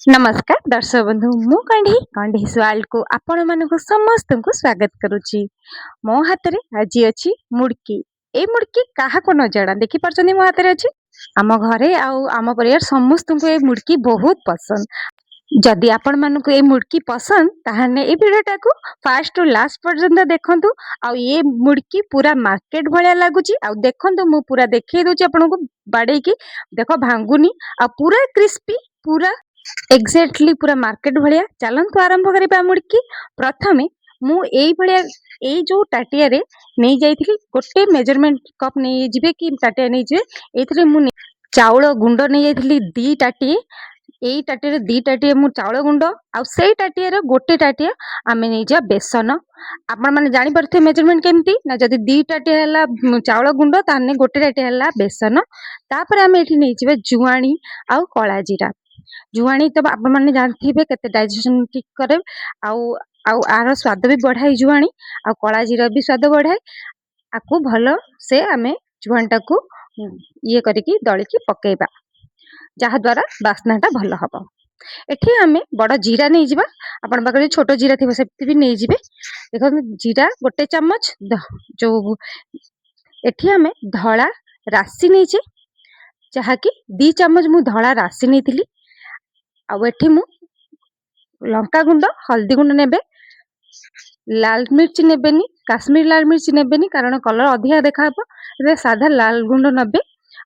नमस्कार दर्शक बंधु मु कंढी स्वाल को आपण मानक समस्त को स्वागत करुच्ची। मो हाथ में आज अच्छी मुड़की। ए मुड़की क्या को न जड़ा देखी पार्छनी मो हाथ में अच्छी। आम घरे आम परिवार समस्त को ए मुड़की बहुत पसंद। जदि आपण मानक ए मुड़की पसंद ताहने ए वीडियोटा को फास्ट टू लास्ट पर्यंत देखंतु। आ ये मुड़की पूरा मार्केट भलिया लागुची। आ देखंतु मु पूरा देखै दोची आपन को बाडे की देखो भांगुनी आ पूरा क्रिस्पी पूरा एक्जाक्टली पूरा मार्केट भलिया। चलंतु आरंभ करिबा मुड़की। प्रथमे मु एई भलिया एई जो टाटिया रे नै जाइथिली गोटे मेजरमेंट कप नै जिबे कि टाटिया नै जिबे एथिरे मु चाउल गुंड नै जाइथिली 2 टाटी। एई टाटी रे 2 टाटी मु चाउल गुंड आ सेई टाटिया रे गोटे टाटिया आमे नै जा बेसन। आपण माने जानि परथे मेजरमेंट केमती ना जदि 2 टाटी हला चाउल गुंड ताने गोटे टाटी हला बेसन। तापर आमे एठी नै जिबे जुआणी आ कला जीरा। जुआणी तो आप मैंने जानते केते डाइजेशन ठीक करे आर स्वाद भी बढ़ाई जुआणी आ कला जीरा भी स्वाद बढ़ाए। आपको भल से आमे जुआणीटा को ये करके दलिकी पकेबा जहा द्वारा बास्नाटा भल हम। एठी आमे बड़ जीरा नहीं जिबा आपण पाखरे छोट जीरा थिबो सेति भी नहीं जिबे। देखो जीरा गोटे चम्मच जो एठी आमे धला राशि नहीं जे जहा कि 2 चम्मच मु धला राशि नहीं थिली। आउ एठी मु लंका गुंड हल्दी गुंड नेबे लाल मिर्च नेबेनी काश्मीर लाल मिर्च नेबेनी कारण कलर अधिका देखा रे साधा लाल गुंड नबे।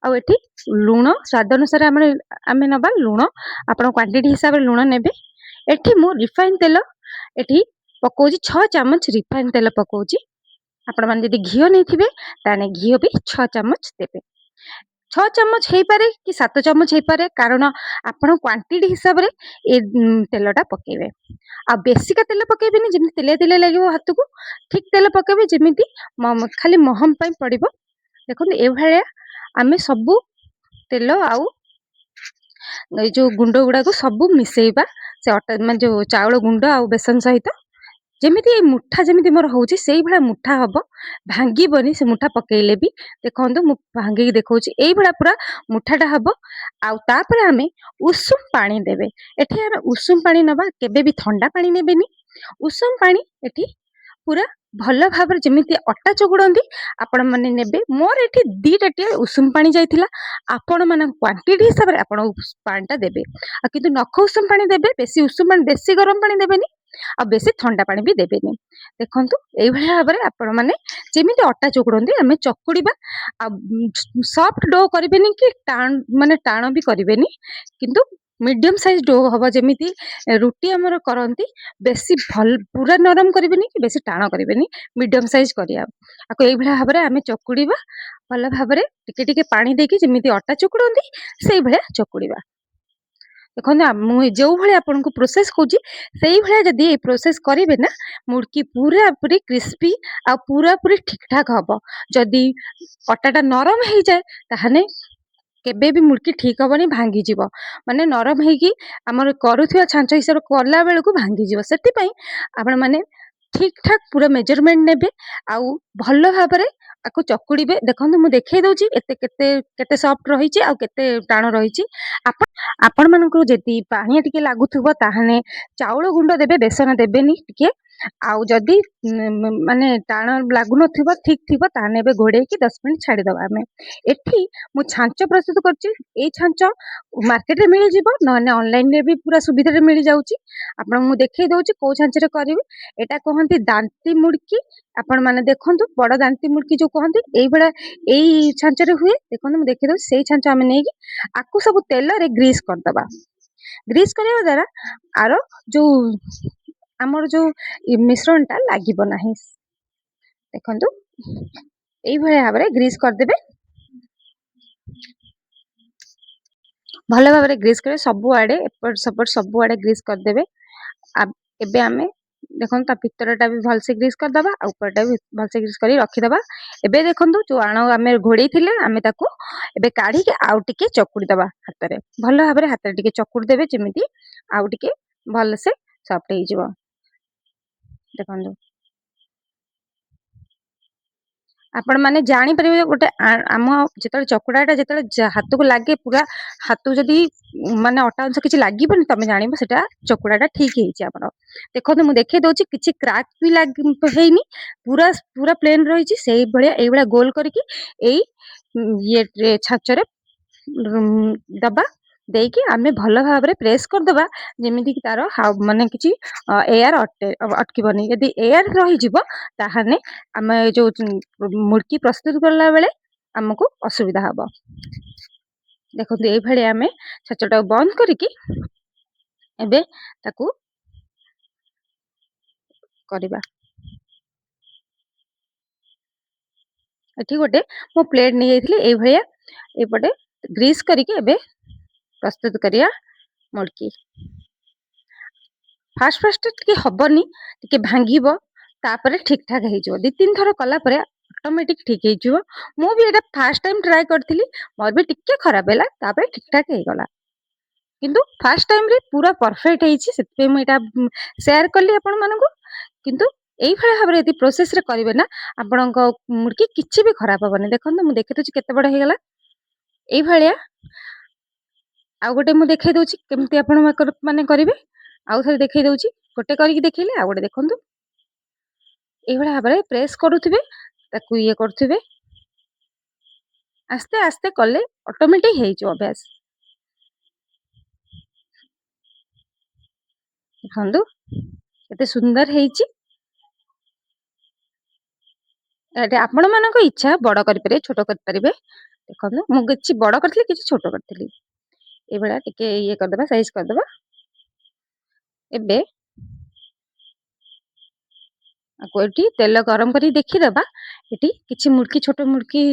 आउ एठी लूण स्वाद अनुसार आमे नबा लूण आपण क्वांटिटी हिसाब रे लूण नेबे। एठी मु रिफाइन तेल एठी पकोजी 6 चम्मच रिफाइन तेल पकोजी। आपण मान जदि घियो नहीं थिबे ताने घियो भी 6 चम्मच देबे। 6 चम्मच हो पारे कि 7 चम्मच हो पारे कारण आपण क्वांटिटी हिसाब रे ए तेलटा पकेबे। आ बेसिका तेल पकेबेनी जेमि तेले तेले लागिवो हाथ को ठीक तेल पकेबे जेमिति खाली महम पई पड़िबो। देखो ए भलिया आमे सबु तेल आउ ए जो गुंड गुडा को सबु मिसेइबा से अटा माने जो चाउल गुंड आउ बेसन सहित जेमिति मुठा जेमिति मोर होउची सेई भला मुठा हबो भांगी बनी से मुठा पकेइले भी देखंतु मु भांगी की देखौची एई भला पूरा मुठाटा हबो। आउ तापर आमे उषुम पानी देबे। एठी आमे उषुम पानी नबा केबे भी ठंडा पानी नेबेनी। उषुम पानी एठी पूरा भल भाबर जेमिति अटा चकुड़ंती आपण माने नेबे। मोर एठी 2 टाटी उषुम पानी जाइथिला आपण माने क्वांटिटी हिसाब रे आपण पानीटा देबे। आ किंतु नख उषुम पानी देबे बेसी उषुम पानी बेसी गरम पानी देबेनी आ बेसी ठंडा पानी भी देबेनी। देखंतु एई भलिया भाबरे आपण माने जेमिति अटा चकुड़ंती आमे चकुड़ीबा। आ सॉफ्ट डो करिबेनी कि टाण माने टाण भी करिबेनी किंतु मीडियम साइज डो हबो जेमिति रुटी हमर करंती बेसी भल पूरा नरम करिबेनी कि बेसी टाण करिबेनी मीडियम साइज करिया। आको एई भलिया भाबरे आमे चकुड़ीबा भल भाबरे टिके टिके पानी देकी जेमिति अटा चकुड़ंती सेई भलिया चकुड़ीबा। देखो मु जो भाई आपन को प्रोसेस कौची से भाया जदि ये प्रोसेस करेंगे ना मुड़की पूरा पूरी क्रिस्पी आ पूरा पूरी ठीक ठाक हम। जदि अटाटा नरम हो जाए ताहने केबे भी मुड़की ठीक हेनी भांगी जीव माने नरम होगी आमर करुवा छांच हिसाब कला बेलू भांगी जीव। से आपण माने ठीक ठाक पूरा मेजरमेंट नेबे आउ भल भाव आपको चकुड़े। देखो मुझे देखई दौची एते केते केते सॉफ्ट रही आ केते टाण रही। आपण मानक जदि पानिया टिके लागुथबो ताहने चाउल गुंड देबे बेसन देबेनी टिके। आउ जदि माने टाण लागु नथिबो ठीक थिबो ताहने बे घोड़े की 10 मिनिट छाड़ी दबा। हमें एठी मु छांच प्रस्तुत करछि। ए छांच मार्केट रे मिल जिवो नने ऑनलाइन रे भी पूरा सुविधा रे मिल जाउची। आपण मु देखै दउची को छांच रे करबी। एटा कहंती दांती मुड़की। आपण माने देखंतु बड़ दांती मुड़की जो कहंती एई बडा एई छांच रे हुए। देखंतु मु देखै दउ सेई छांच हमें नेकी आकु सब तेल रे ग्रीस कर दबा। ग्रीस करबा द्वारा आरो जो हमर जो मिश्रणटा लागिबो नाही। देखंतु एई भलिया भाबरे ग्रीस कर देबे। भल भाबरे ग्रीस करे सबु आडे एपट सपट सबु आडे ग्रीस कर देबे। एबे आमे देखो ता भितरटा भी भलसे ग्रीस कर दबा आ ऊपरटा भी भलसे ग्रीस करी रखी दबा। एबे देखंतु जो आण आमे घोड़े थिले आमे ताको एबे काढी के आउ टिके चकुड़ी दबा हाथ रे भल भाबरे हाथ रे टिके चकुड़ी देबे जेमिति आउ टिके भलसे सॉफ्ट हो जिवो। देखंतु आपण मैंने जापर गोटे आम जो चकुड़ाटा जो हाथ को लगे पूरा हाथ को जदि माने अटा अंश किसी लगे तुम जान से चकुड़ाटा ठीक है। देखो मुझे देखे दूसरी किसी क्राक भी लगे पूरा पूरा प्लेन रही से भाया गोल करके ये छाचरे दबा देकी आमे भल भाव में प्रेस करदे जमीक तार माने किसी एयर अटकबनी यदि एयर रही ताहने आम जो मुर्की प्रस्तुत करला बेले आमको असुविधा हम। देखो ये आम छाचटा बंद करके एबे ताकू करबा। एठी गोटे मो प्लेट नहीं जाइथिली ए भलिया एपटे ग्रीस करके एबे प्रस्तुत करिया मुर्की। फास्ट फास्ट टिके हबनी टिके भांगीबो तापरे ठीक ठाक हो दी तीन थर कला परे ऑटोमेटिक ठीक हो। मु भी एटा फर्स्ट टाइम ट्राई करथिली मोर भी टिके खराब हैला तापरे ठीक ठाक हे गला किंतु फर्स्ट टाइम रे पूरा परफेक्ट हेछि सेते मु एटा शेयर करली आपन मानको। किंतु एई भले भाबरे यदि प्रोसेस रे करिवे ना आपनको मुर्की किछि भी खराब हबनी। देखन मु देखि दउछि केते बड़ हे गला एई भलिया आ गोटे मु देखै दउछि केमति आपन माने करिवे आउ थरे देखै दउछि गोटे करके देखैले आ गोटे देखंतु एई भले भाबरे प्रेस करूथिबे ताकू ये करथिबे आस्ते आस्ते कले ऑटोमेटिक हे जो अभ्यास। देखंतु केते सुंदर हेछि एटे आपण मानको इच्छा बड़ करि पारे छोट करि पारिबे। देखंतु मु किछि बड़ करथली किछि छोट करथली ए बेला टिके ये कर देबा साइज कर देबा एबे कोठी तेल गरम करी देखि देबा एठी किछि मुर्की छोट मुर्की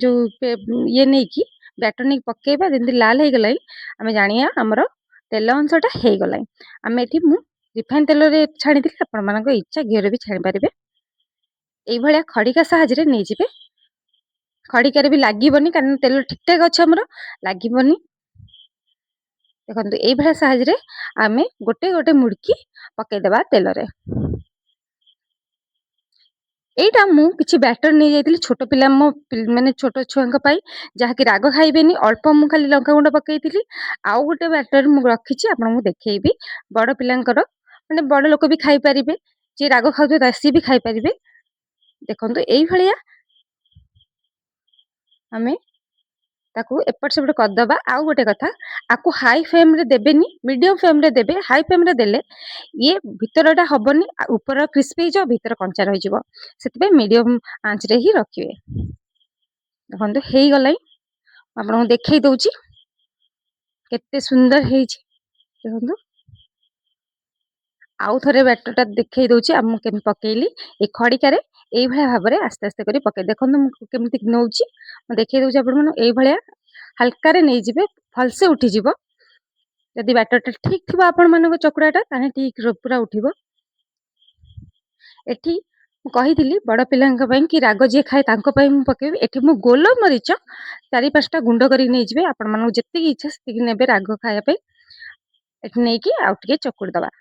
जो ये नै की बैटर नै पकेबा जेंति लाल हे गलाई हमें जानिया हमरो तेल अंशटा हे गलाई हमें एठी मु रिफाइन तेल रे छाणी दिली आपण मानको इच्छा घी रे भी छाणी पारिबे। एई भलिया खड़िका साहाय्य रे नै जिबे खड़िका रे भी लागिबनी कारण तेल ठीक ठाक अछि हमरो लागिबनी। देखंतु एई भलिया साहाय्य रे आमे गोटे गोटे मुर्की पके देबा तेल रे। एटा मु किछि बैटर नै जाइतिली छोट पिला मो माने छोट छुआंक पाई जहा कि राग खाइबेनी अल्प मु खाली लंका गुंड पकेइतिली आउ गोटे बैटर मु रखिछि आपन मु देखैबी बड़ पिलांकर माने बड़ लोक भी खाइ परिबे जे राग खाउथे दासी भी खाइ परिबे। देखंतु एई भलिया हमें ताकू एपट सेपट कर दबा। आउ गोटे कथा आकू हाई फ्लेम रे देबेनी मीडियम फ्लेम रे देबे हाई फ्लेम रे देले ये भीतरटा हबनी ऊपर क्रिस्पी जो भीतर कंचा रहि जिवो सेतबे मीडियम आंच रे ही रखिवे। देखंतु हेई गलाई आपन देखै दउची केते सुंदर हेछि। देखंतु आउ थरे बैटरटा देखै दउची आ मु केम पकेइली ए खड़िका रे एई भलिया भाबरे आस्ते आस्ते करी पके। देखंतु मु केमति नउची मु देखै दउची आपन मन एई भलिया हल्का रे नै जिबे फलसे उठी जिवो यदि बैटरटा ठीक थिबा आपन मानको चकुड़ाटा ताने ठीक पूरा उठिबो। एठी मु कहिथिली बड़ पिलांक पई कि राग जे खाए तांको पई मु पकेबी एठी मु गोल मरीच 4-5टा गुंड करी नै जिबे आपन मानको जत्ते इच्छा सेति नेबे राग खाया पई एठी नै कि आउ टिके चकुड़ दबा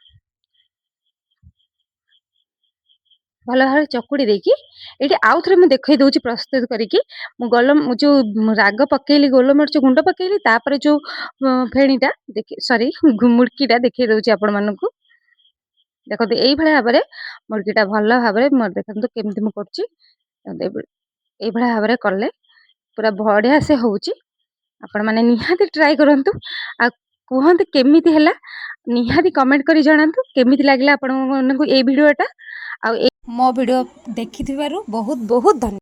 भल भाव चकुड़ी देकी ये आउ थे मुझे देखई दूसरी प्रस्तुत करके गलम जो राग पकेली गोलमरीच गुंड पकेली तापर जो फेणीटा देख सॉरी मुड़कीटा देखई दूसरी आपण मानक देखो यही भाव में मुर्गीटा भल भाव में देखते केमती मुझे कर भाव में कले पूरा बढ़िया से होची आपण माने निहाती ट्राई करंतु आ कहंतु केमिति हैला निहाती कमेंट करी जणांतु केमिति लागला आपण मानकु ए वीडियोटा आ मो वीडियो देखि बहुत बहुत धन्यवाद।